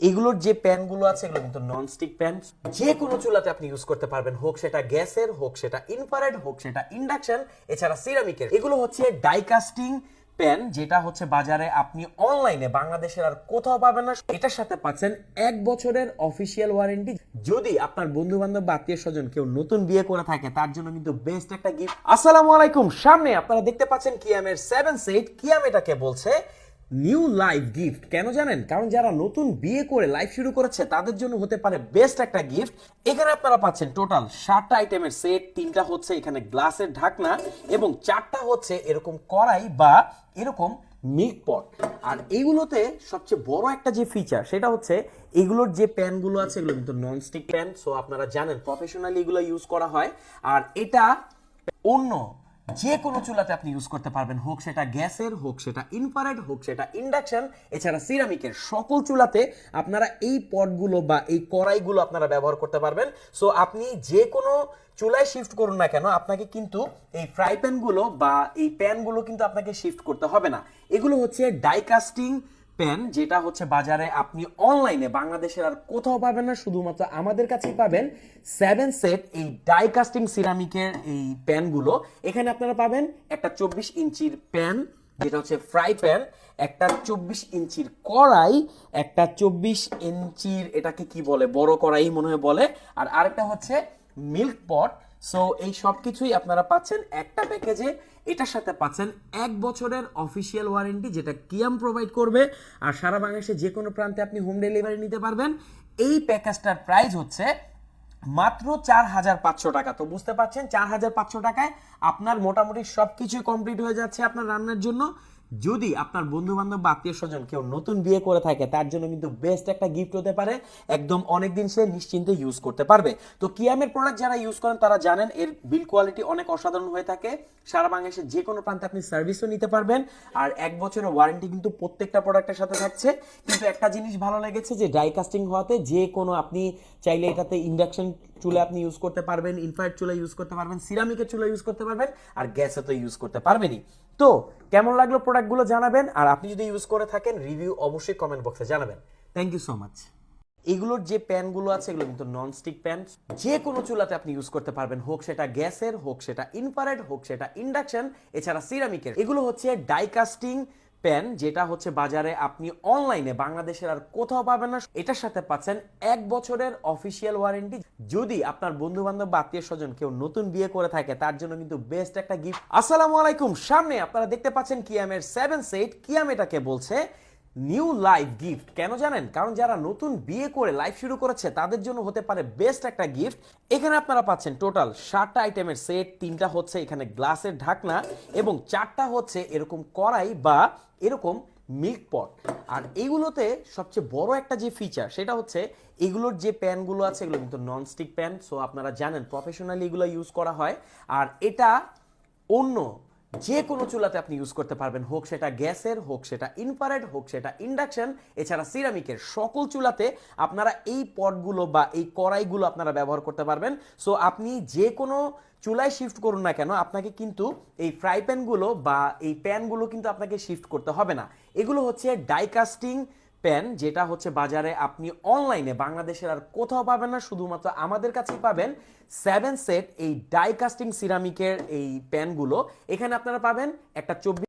এগুলোর যে প্যানগুলো আছে এগুলো কিন্তু নন স্টিক প্যান, যে কোনো চুলাতে আপনি ইউজ করতে পারবেন, হোক সেটা গ্যাসের, হোক সেটা ইনফ্রারেড, হোক সেটা ইন্ডাকশন, এছাড়া সিরামিকের। এগুলো হচ্ছে ডাই কাস্টিং প্যান, যেটা হচ্ছে বাজারে আপনি অনলাইনে বাংলাদেশের আর কোথাও পাবেন না। এটার সাথে পাচ্ছেন 1 বছরের অফিসিয়াল ওয়ারেন্টি। যদি আপনার বন্ধু বান্ধব বা আত্মীয় স্বজন কেউ নতুন বিয়ে করে থাকে তার জন্য কিন্তু বেস্ট একটা গিফট। আসসালামু আলাইকুম, সামনে আপনারা দেখতে পাচ্ছেন কিয়ামের 7 সেট। কিয়াম এটাকে বলছে নিউ লাইফ গিফট। কেন জানেন? কারণ যারা নতুন বিয়ে করে লাইফ শুরু করেছে তাদের জন্য হতে পারে বেস্ট একটা গিফট। এখানে আপনারা পাচ্ছেন টোটাল 7টা আইটেমের সেট। 3টা হচ্ছে এখানে গ্লাসের ঢাকনা এবং 4টা হচ্ছে এরকম কড়াই বা এরকম মিল্ক পট। আর এইগুলোতে সবচেয়ে বড় একটা যে ফিচার সেটা হচ্ছে এগুলোর যে প্যানগুলো আছে এগুলো কিন্তু নন স্টিক প্যান। সো আপনারা জানেন প্রফেশনালি এগুলো ইউজ করা হয়। আর এটা অন্য যে কোনো চুলাতে আপনি ইউজ করতে পারবেন, হোক সেটা গ্যাসের, হোক সেটা ইনফ্রারেড, হোক সেটা ইন্ডাকশন, এছাড়া সিরামিকের। সকল চুলাতে আপনারা এই পটগুলো বা এই কড়াইগুলো আপনারা ব্যবহার করতে পারবেন। সো আপনি যে কোনো চুলায় শিফট করুন না কেন, আপনাকে কিন্তু এই ফ্রাই প্যানগুলো বা এই প্যানগুলো কিন্তু আপনাকে শিফট করতে হবে না। এগুলো হচ্ছে ডাই কাস্টিং প্যান, যেটা হচ্ছে বাজারে আপনি অনলাইনে বাংলাদেশের আর কোথাও পাবেন না, শুধুমাত্র আমাদের কাছেই পাবেন। 7 সেট এই ডাই কাস্টিং সিরামিকের এই প্যানগুলো। এখানে আপনারা পাবেন একটা 24 ইঞ্চির প্যান যেটা হচ্ছে ফ্রাই প্যান, একটা 24 ইঞ্চির কড়াই, একটা 24 ইঞ্চির এটাকে কি বলে, বড় কড়াই মনে হয় বলে, আর আরেকটা হচ্ছে মিল্ক পট। সো এই সব কিছুই আপনারা পাচ্ছেন একটা প্যাকেজে। এটার সাথে পাচ্ছেন 1 বছরের অফিসিয়াল ওয়ারেন্টি, যেটা কিয়াম প্রোভাইড করবে। আর সারা বাংলাদেশে যে কোনো প্রান্তে আপনি হোম ডেলিভারি নিতে পারবেন। এই প্যাকেজটার প্রাইস হচ্ছে মাত্র 4500 টাকা। তো বুঝতে পারছেন 4500 টাকায় আপনার মোটামুটি সবকিছু কমপ্লিট হয়ে যাচ্ছে আপনার রান্নার জন্য। যদি আপনার বন্ধু বান্ধব বা আত্মীয় স্বজন কেউ নতুন বিয়ে করে থাকে তার জন্য কিন্তু বেস্ট একটা গিফট হতে পারে। একদম অনেকদিন সে নিশ্চিন্তে ইউজ করতে পারবে। তো কিয়ামের প্রোডাক্ট যারা ইউজ করেন তারা জানেন এর বিল কোয়ালিটি অনেক অসাধারণ হয়ে থাকে। সারা বাংলাদেশে যে কোনো প্রান্তে আপনি সার্ভিসও নিতে পারবেন। আর 1 বছরের ওয়ারেন্টি কিন্তু প্রত্যেকটা প্রোডাক্টের সাথে থাকছে। কিন্তু একটা জিনিস ভালো লেগেছে যে ডাই কাস্টিং হওয়াতে যে কোনো আপনি চাইলে এটাতে ইন্ডাকশন চুলা আপনি ইউজ করতে পারবেন, ইনফ্রারেড চুলা ইউজ করতে পারবেন, সিরামিকের চুলা ইউজ করতে পারবেন, আর গ্যাসে তো ইউজ করতে পারবেনই। তো কেমন লাগলো প্রোডাক্টগুলো জানাবেন। আর আপনি যদি ইউজ করে থাকেন রিভিউ অবশ্যই কমেন্ট বক্সে জানাবেন। Thank you so much. এগুলোর যে প্যানগুলো আছে এগুলো কিন্তু নন স্টিক প্যান, যে কোনো চুলাতে আপনি ইউজ করতে পারবেন, হোক সেটা গ্যাসের, হোক সেটা ইনফ্রারেড, হোক সেটা ইন্ডাকশন, এছাড়া সিরামিকের। এগুলো হচ্ছে ডাই কাস্টিং প্যান, যেটা হচ্ছে বাজারে আপনি অনলাইনে বাংলাদেশের আর কোথাও পাবেন না। এটার সাথে পাচ্ছেন 1 বছরের অফিসিয়াল ওয়ারেন্টি। যদি আপনার বন্ধু বান্ধব বা আত্মীয় স্বজন কেউ নতুন বিয়ে করে থাকে তার জন্য কিন্তু বেস্ট একটা গিফট। আসসালামু আলাইকুম, সামনে আপনারা দেখতে পাচ্ছেন কিয়ামের 7 সেট। কিয়াম এটাকে বলছে নিউ লাইফ গিফট। কেন জানেন? কারণ যারা নতুন বিয়ে করে লাইফ শুরু করেছে তাদের জন্য হতে পারে বেস্ট একটা গিফট। এখানে আপনারা পাচ্ছেন টোটাল 7টা আইটেমের সেট। 3টা হচ্ছে এখানে গ্লাসের ঢাকনা এবং 4টা হচ্ছে এরকম কড়াই বা এরকম মিল্ক পট। আর এইগুলোতে সবচেয়ে বড় একটা যে ফিচার সেটা হচ্ছে এগুলোর যে প্যানগুলো আছে এগুলো কিন্তু নন স্টিক প্যান। সো আপনারা জানেন প্রফেশনালি এগুলো ইউজ করা হয়। আর এটা অন্য যে কোনো চুলাতে আপনি ইউজ করতে পারবেন, হোক সেটা গ্যাসের, হোক সেটা ইনফ্রারেড, হোক সেটা ইন্ডাকশন, এছাড়া সিরামিকের। সকল চুলাতে আপনারা এই পটগুলো বা এই কড়াইগুলো আপনারা ব্যবহার করতে পারবেন। সো আপনি যে কোনো চুলায় শিফট করুন না কেন, আপনাকে কিন্তু এই ফ্রাই প্যানগুলো বা এই প্যানগুলো কিন্তু আপনাকে শিফট করতে হবে না। এগুলো হচ্ছে ডাই কাস্টিং প্যান, যেটা হচ্ছে বাজারে আপনি অনলাইনে বাংলাদেশের আর কোথাও পাবেন না, শুধুমাত্র আমাদের কাছেই পাবেন। 7 সেট এই ডাই কাস্টিং সিরামিকের এই প্যানগুলো। এখানে আপনারা পাবেন একটা 24